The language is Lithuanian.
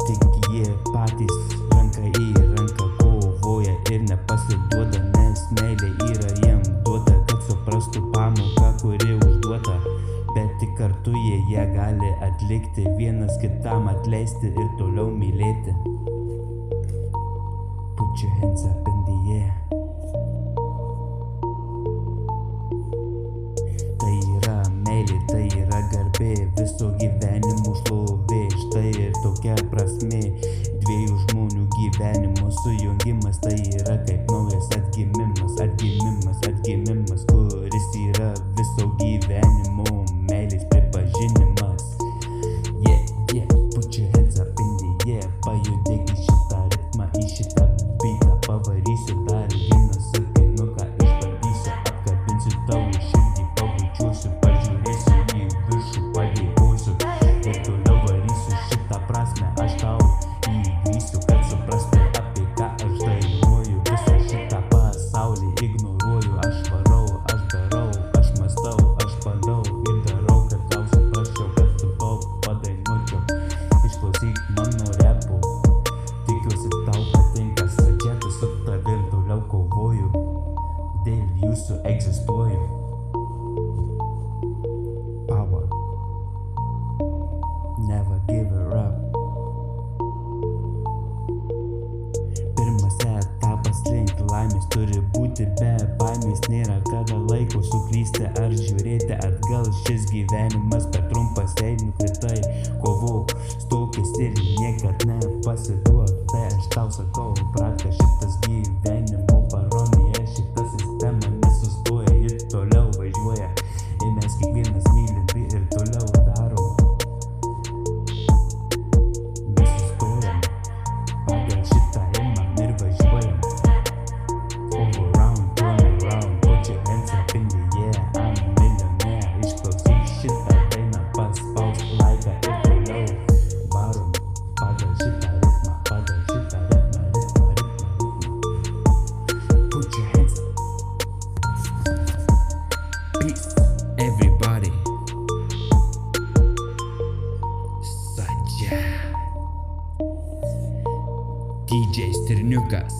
Tik jie patys ranka į ranką kovoja ir nepasiduoda, nes meilė yra jiem duota, kad suprastų pamoką, kuri užduota. Bet tik kartu jie ją gali atlikti, vienas kitam atleisti ir toliau mylėti. Put your hands up in the air. Tai yra meilė, tai yra garbė, viso gyvenimo šlovė. Štai ir tokia prasmė dviejų žmonių gyvenimo sujungimas. Tai yra kaip naujas atgimimas, atgimimas, atgimimas, kuris yra viso gyvenimo meilės pripažinimas. Yeah, yeah, put your hands up in the air. Pajudėk į šitą ritmą, į šitą beatą. Pavarysiu dar vieną sakinuką, išbandysiu, apkabinsiu tavo širdį, pabučiuosiu, pažiūrėsiu į viršų, padėkosiu ir toliau varysiu šitą prasmę. Aš tau įgrįsiu, kad suprastai, apie ką aš dainuoju. Visą šitą pasaulį ignoruoju. Aš varau, aš darau, aš mąstau, aš bandau ir darau, kad tau suprasčiau, kad tu tau padainuočiau. Išklausyk mano repų, tikiuosi tau patinka, sadžiatu su tavim toliau kovoju, dėl jūsų egzistuoju. Power, never give her up. Pirmas etapas link laimės turi būti be baimės, nėra kada laiko suklysti ar žiūrėti atgal. Šis gyvenimas per trumpas, jei nukritai, kovok, stokis ir niekad nepasiduok. Tai aš tau sakau, bratka, šitas gyvenimo paronija, šita sistema nesustoja ir toliau važiuoja. Ir mes kiekvienas mylim ir toliau darom. Mes sustojam pagal šitą rimą ir važiuojam. Over round, turn around, put your hands up in the air. I'm a millionaire. Išklausyk šitą dainą, paspausk laiką ir toliau varom pagal šitą ritmą, pagal šitą ritmą, ritmą, ritmą, ritmą. Put your hands up. Peace, everybody. Sadžia. DJ Stirniukas.